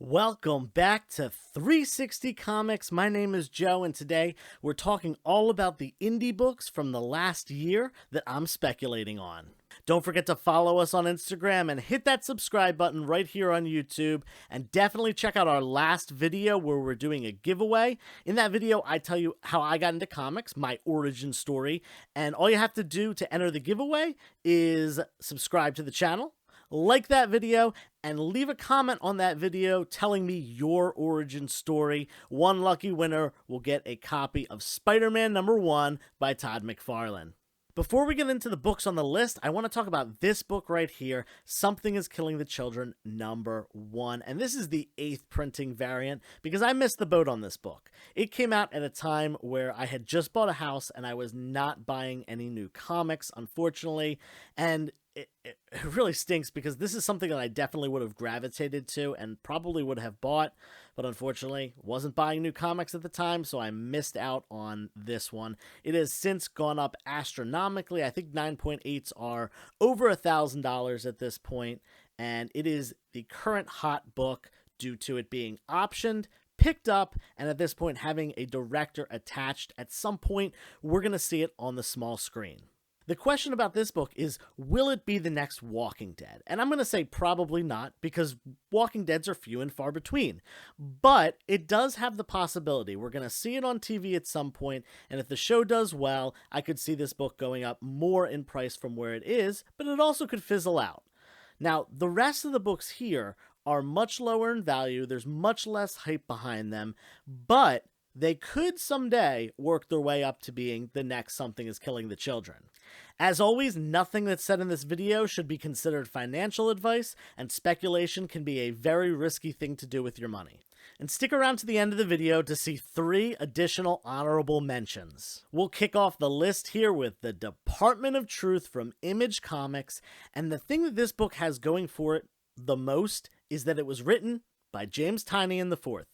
Welcome back to 360 Comics. My name is Joe, and today we're talking all about the indie books from the last year that I'm speculating on. Don't forget to follow us on Instagram and hit that subscribe button right here on YouTube. And definitely check out our last video where we're doing a giveaway. In that video, I tell you how I got into comics, my origin story. And all you have to do to enter the giveaway is subscribe to the channel, like that video, and leave a comment on that video telling me your origin story. One lucky winner will get a copy of Spider-Man #1 by Todd McFarlane. Before we get into the books on the list, I want to talk about this book right here, Something is Killing the Children #1. And this is the 8th printing variant because I missed the boat on this book. It came out at a time where I had just bought a house and I was not buying any new comics, unfortunately. And it really stinks because this is something that I definitely would have gravitated to and probably would have bought, but unfortunately wasn't buying new comics at the time, so I missed out on this one. It has since gone up astronomically. I think 9.8s are over $1,000 at this point, and it is the current hot book due to it being optioned, picked up, and at this point having a director attached. At some point, we're going to see it on the small screen. The question about this book is, will it be the next Walking Dead? And I'm going to say probably not, because Walking Deads are few and far between. But it does have the possibility. We're going to see it on TV at some point, and if the show does well, I could see this book going up more in price from where it is, but it also could fizzle out. Now, the rest of the books here are much lower in value. There's much less hype behind them, but they could someday work their way up to being the next Something is Killing the Children. As always, nothing that's said in this video should be considered financial advice, and speculation can be a very risky thing to do with your money. And stick around to the end of the video to see 3 additional honorable mentions. We'll kick off the list here with The Department of Truth from Image Comics, and the thing that this book has going for it the most is that it was written by James Tynion IV,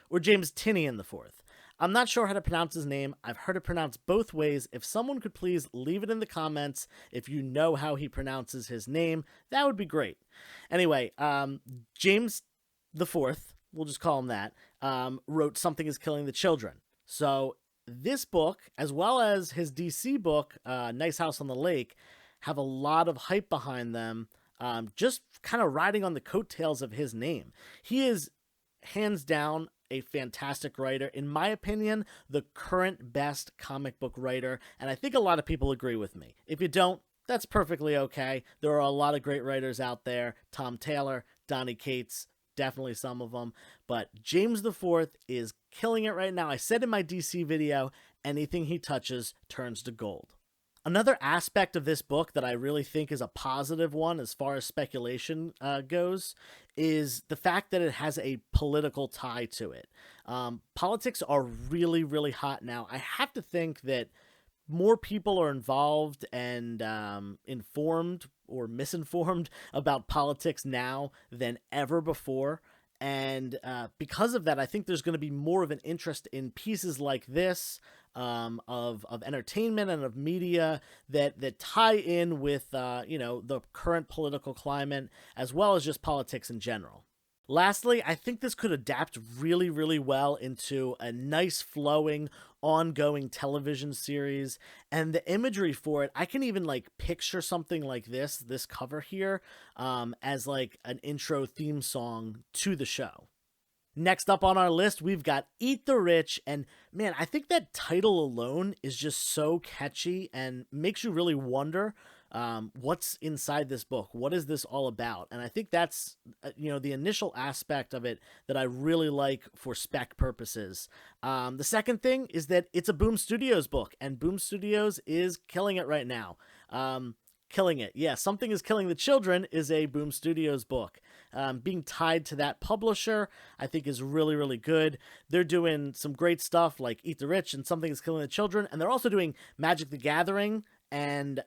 or James Tynion IV. I'm not sure how to pronounce his name. I've heard it pronounced both ways. If someone could please leave it in the comments if you know how he pronounces his name, that would be great. Anyway, James the Fourth, we'll just call him that, wrote Something is Killing the Children. So this book, as well as his DC book, Nice House on the Lake, have a lot of hype behind them, just kind of riding on the coattails of his name. He is hands down a fantastic writer. In my opinion, the current best comic book writer, and I think a lot of people agree with me. If you don't, that's perfectly okay. There are a lot of great writers out there. Tom Taylor, Donny Cates, definitely some of them. But James the Fourth is killing it right now. I said in my DC video, anything he touches turns to gold. Another aspect of this book that I really think is a positive one as far as speculation goes is the fact that it has a political tie to it. Politics are really, really hot now. I have to think that more people are involved and informed or misinformed about politics now than ever before. And because of that, I think there's going to be more of an interest in pieces like this, of entertainment and of media that tie in with the current political climate as well as just politics in general. Lastly, I think this could adapt really, really well into a nice flowing ongoing television series, and the imagery for it, I can even like picture something like this cover here, as like an intro theme song to the show. Next up on our list, we've got Eat the Rich, and man, I think that title alone is just so catchy and makes you really wonder what's inside this book. What is this all about? And I think that's, the initial aspect of it that I really like for spec purposes. The second thing is that it's a Boom Studios book, and Boom Studios is killing it right now. Killing it. Yeah, Something is Killing the Children is a Boom Studios book. Being tied to that publisher, I think is really, really good. They're doing some great stuff like Eat the Rich and Something is Killing the Children, and they're also doing Magic the Gathering and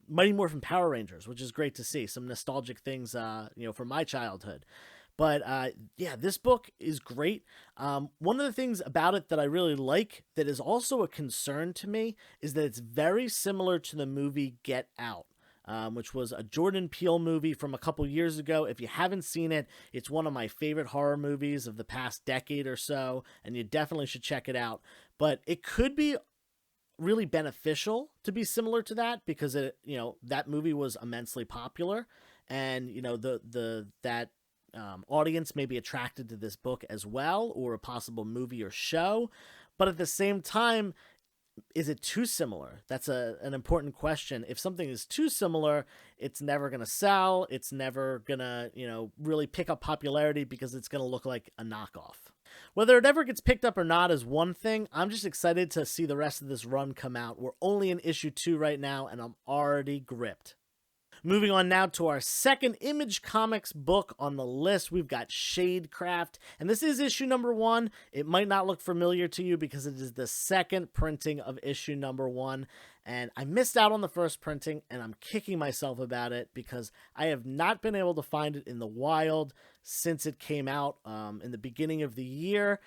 Mighty Morphin Power Rangers, which is great to see. Some nostalgic things, from my childhood. But yeah, this book is great. One of the things about it that I really like that is also a concern to me is that it's very similar to the movie Get Out. which was a Jordan Peele movie from a couple years ago. If you haven't seen it, it's one of my favorite horror movies of the past decade or so, and you definitely should check it out. But it could be really beneficial to be similar to that, because that movie was immensely popular, and that audience may be attracted to this book as well, or a possible movie or show. But at the same time, is it too similar? That's an important question. If something is too similar, it's never going to sell. It's never going to, really pick up popularity, because it's going to look like a knockoff. Whether it ever gets picked up or not is one thing. I'm just excited to see the rest of this run come out. We're only in issue 2 right now, and I'm already gripped. Moving on now to our second Image Comics book on the list, we've got Shadecraft, and this is issue number 1. It might not look familiar to you because it is the second printing of issue number 1, and I missed out on the first printing, and I'm kicking myself about it because I have not been able to find it in the wild since it came out in the beginning of the year,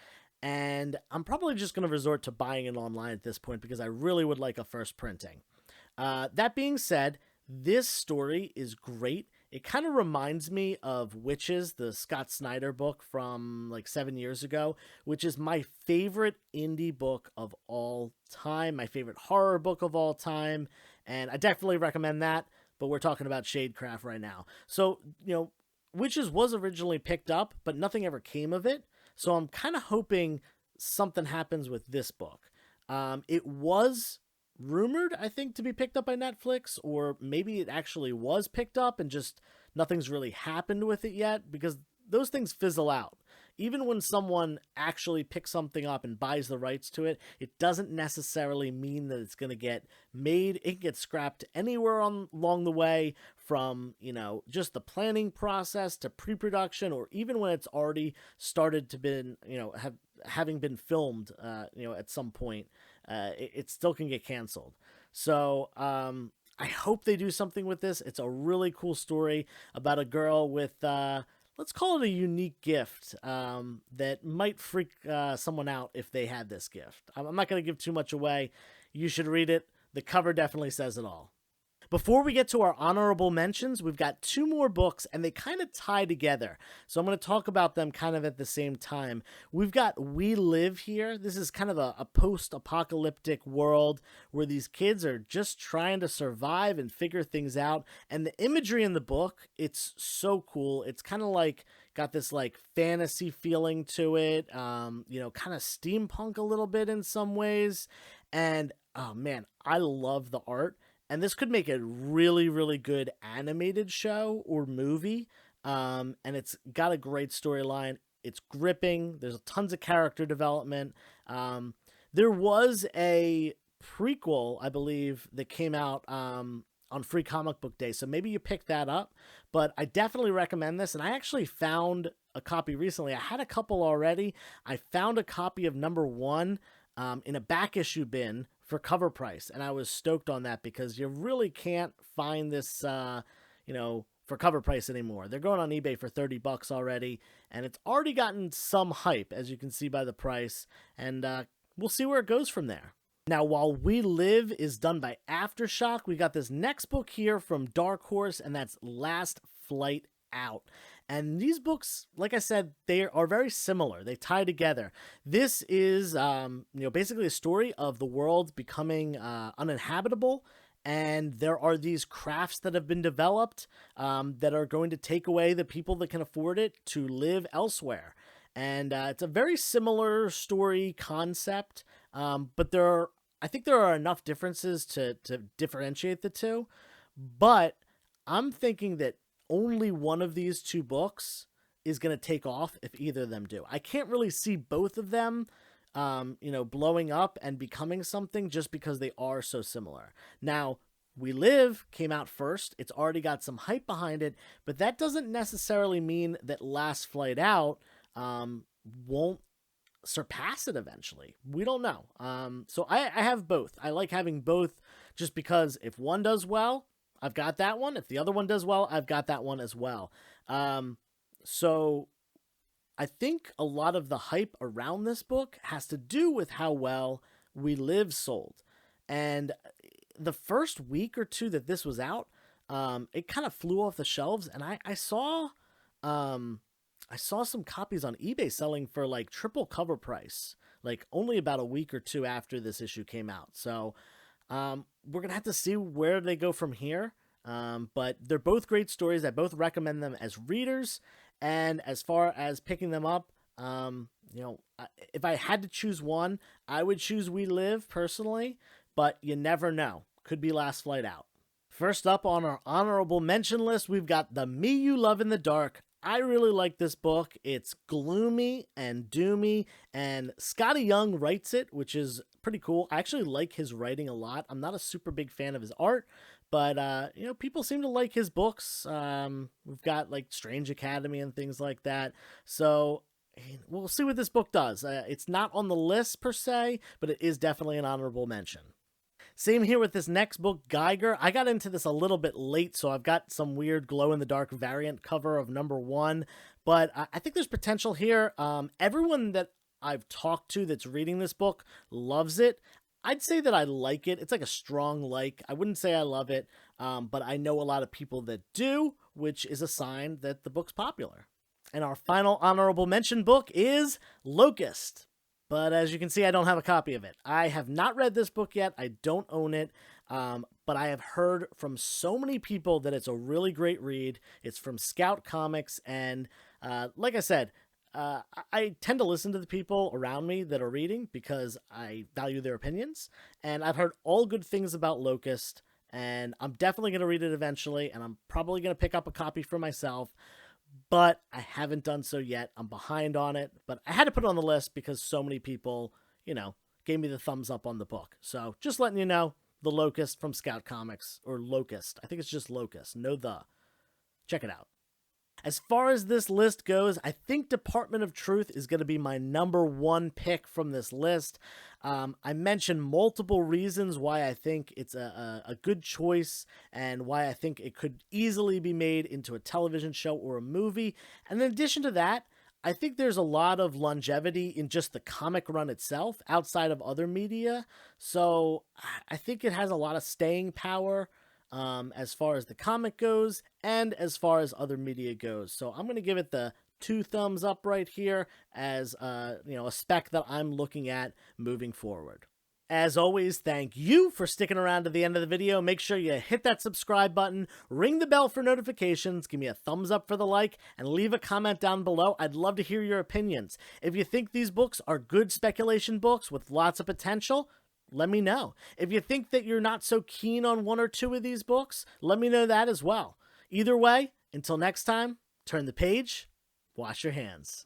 and I'm probably just going to resort to buying it online at this point because I really would like a first printing. That being said, this story is great. It kind of reminds me of Witches, the Scott Snyder book from like 7 years ago, which is my favorite indie book of all time, my favorite horror book of all time, and I definitely recommend that, but we're talking about Shadecraft right now. So, Witches was originally picked up, but nothing ever came of it, so I'm kind of hoping something happens with this book. It was rumored, I think, to be picked up by Netflix, or maybe it actually was picked up and just nothing's really happened with it yet, because those things fizzle out. Even when someone actually picks something up and buys the rights to it, it doesn't necessarily mean that it's going to get made. It can get scrapped anywhere along the way, from, just the planning process to pre-production, or even when it's already started to been, having been filmed, at some point. It still can get canceled. So I hope they do something with this. It's a really cool story about a girl with, let's call it a unique gift that might freak someone out if they had this gift. I'm not going to give too much away. You should read it. The cover definitely says it all. Before we get to our honorable mentions, we've got 2 more books, and they kind of tie together. So I'm going to talk about them kind of at the same time. We've got We Live here. This is kind of a post-apocalyptic world where these kids are just trying to survive and figure things out. And the imagery in the book, it's so cool. It's kind of like got this like fantasy feeling to it, kind of steampunk a little bit in some ways. And oh man, I love the art. And this could make a really, really good animated show or movie. And it's got a great storyline. It's gripping. There's tons of character development. There was a prequel, I believe, that came out on Free Comic Book Day. So maybe you pick that up. But I definitely recommend this. And I actually found a copy recently. I had a couple already. I found a copy of number 1 in a back issue bin for cover price, and I was stoked on that because you really can't find this for cover price anymore. They're going on eBay for $30 already, and it's already gotten some hype, as you can see by the price, and we'll see where it goes from there. Now, while We Live is done by Aftershock, we got this next book here from Dark Horse, and that's Last Flight Out. And these books, like I said, they are very similar. They tie together. This is, basically a story of the world becoming uninhabitable. And there are these crafts that have been developed that are going to take away the people that can afford it to live elsewhere. And it's a very similar story concept. But I think there are enough differences to differentiate the two. But I'm thinking that only one of these 2 books is going to take off if either of them do. I can't really see both of them, blowing up and becoming something just because they are so similar. Now, We Live came out first. It's already got some hype behind it, but that doesn't necessarily mean that Last Flight Out won't surpass it eventually. We don't know. So I have both. I like having both just because if one does well, I've got that one. If the other one does well, I've got that one as well. So I think a lot of the hype around this book has to do with how well We Live sold. And the first week or 2 that this was out, it kind of flew off the shelves, and I saw some copies on eBay selling for like triple cover price, like only about a week or two after this issue came out. So we're gonna have to see where they go from here. But they're both great stories. I both recommend them as readers. And as far as picking them up, if I had to choose one, I would choose We Live personally. But you never know. Could be Last Flight Out. First up on our honorable mention list, we've got The Me You Love in the Dark. I really like this book. It's gloomy and doomy, and Scotty Young writes it, which is pretty cool. I actually like his writing a lot. I'm not a super big fan of his art, but people seem to like his books. We've got like Strange Academy and things like that. So we'll see what this book does. It's not on the list per se, but it is definitely an honorable mention. Same here with this next book, Geiger. I got into this a little bit late, so I've got some weird glow-in-the-dark variant cover of #1, but I think there's potential here. Everyone that I've talked to that's reading this book loves it. I'd say that I like it. It's like a strong like. I wouldn't say I love it, but I know a lot of people that do, which is a sign that the book's popular. And our final honorable mention book is Locust. But as you can see, I don't have a copy of it. I have not read this book yet. I don't own it. But I have heard from so many people that it's a really great read. It's from Scout Comics. And like I said, I tend to listen to the people around me that are reading because I value their opinions. And I've heard all good things about Locust. And I'm definitely going to read it eventually. And I'm probably going to pick up a copy for myself. But I haven't done so yet. I'm behind on it, but I had to put it on the list because so many people, gave me the thumbs up on the book. So just letting you know, The Locust from Scout Comics, or Locust. I think it's just Locust, no the. Check it out. As far as this list goes, I think Department of Truth is going to be my #1 pick from this list. I mentioned multiple reasons why I think it's a good choice and why I think it could easily be made into a television show or a movie. And in addition to that, I think there's a lot of longevity in just the comic run itself outside of other media. So I think it has a lot of staying power. As far as the comic goes and as far as other media goes. So I'm going to give it the 2 thumbs up right here as a spec that I'm looking at moving forward. As always, thank you for sticking around to the end of the video. Make sure you hit that subscribe button, ring the bell for notifications, give me a thumbs up for the like, and leave a comment down below. I'd love to hear your opinions. If you think these books are good speculation books with lots of potential, let me know. If you think that you're not so keen on 1 or 2 of these books, let me know that as well. Either way, until next time, turn the page, wash your hands.